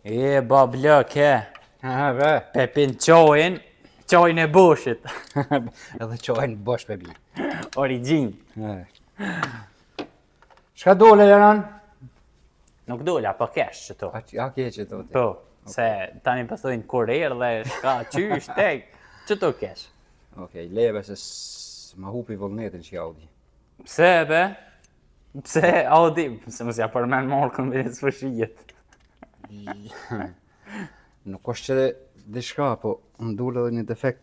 E, babla, ke. Ha, be. Pepin qojnë e boshit. Edhe qojnë bosh me bi. Origin. Shka dole, Leran? Nuk dola, po kesh që to. A ke që to ti? Po, se tani pëthojnë kurir dhe shka qysh tek. Që to kesh? Okej, leve se ma hupi vullnetin që Audi. Pse, be? Pse, Audi? Se mësja përmen markën dhe së fëshijet. Nuk është që diçka, po më dule edhe një defekt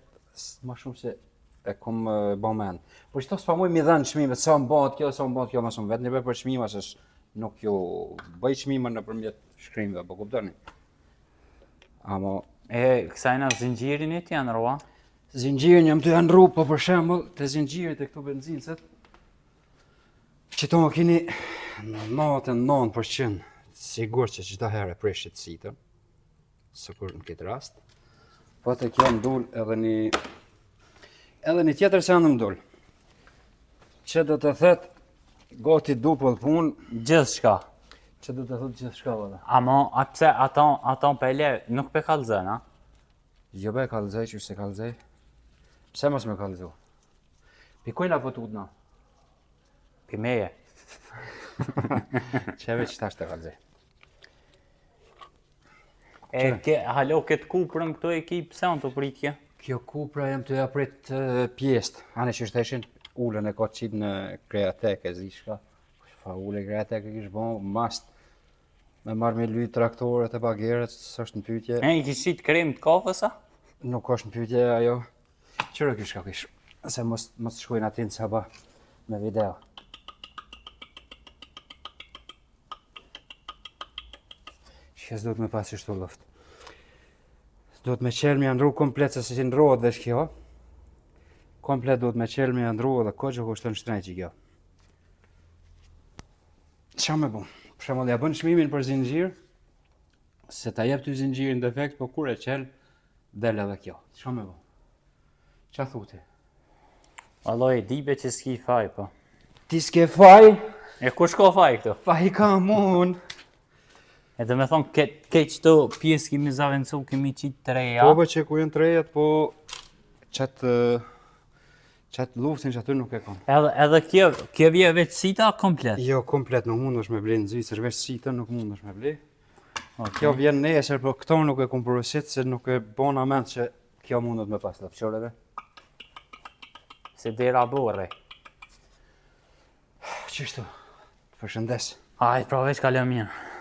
ma shumë se e kom ba men. Po qëto s'pa muj mi dhenë qmime, sa më bat kjo ma shumë vetë një për qmima, se nuk jo bëj qmime në përmjet shkrimve, po kuptoni. Amo... E, kësajna zinxhirin e t'janë roa? Zinxhirin jam të janë ru, po për shembull, të zinxhirit e këtu benzincet, që to më kini 99% sigur që qëta herë e preshit sitën, së kur në këtë rast, po të kjo më dull edhe një tjetër se janë më dull, që do të thet gati dupull pun, Gjithë shka. që do të thot gjithë shka vëlla. Amo, pse ato pele nuk pe kalzën, a? Jo be kallëzaj që se kallëzaj, pse mos me kallëzu? Pikojna po tutna. Pimeje. Qeve që tash të kallëzaj. Halo, këtë kuprën këto ekip, pse on të pritje? Kjo kupra jam të japrit pjesët. Ane që shteshin ullën e ka qitë në kreateke, zi shka. Fa ullë e kreateke kishë bon, mast me marrë me lyjt traktorët e bageret, së është në pyetje. E, i kishit krem të kafësa? Nuk është në pyetje ajo. Qërë kishë ka kishë? Se mos shkojnë atin sa ba me video. Që s'do të me pasi shtu luft. Do të me qelë me andru komplet, se si ndrohet dhe shkjo. Komplet do të me qelë me andru edhe ko që kushton shtrejt që kjo. Qa me bu? Për shembull, ja bën çmimin për zinxhir, se ta jep ty zinxhirin defekt, po kur e qel, del edhe kjo. Qa me bu? Qa thuti? Alloj, dibe që s'ki faj, po. Ti s'ke faj? E ku shko faj këto? Faj kam unë. E dhe me thonë, keq të pjesë kemi zavencu, kemi qitë të reja. Po që ku jenë të rejat, po qatë luftin që aty nuk e kam. Edhe kjo vje veç sita komplet? Jo, komplet nuk mund është me ble në Zvicër, veç sitën nuk mund është me ble. Kjo vjen nesër, po këto nuk e kom përësit, se nuk e bona mend që kjo mundet me pas lëpqoreve. Se dera borre. Qështu? Përshëndes. Aj, pra veç kalë mirë.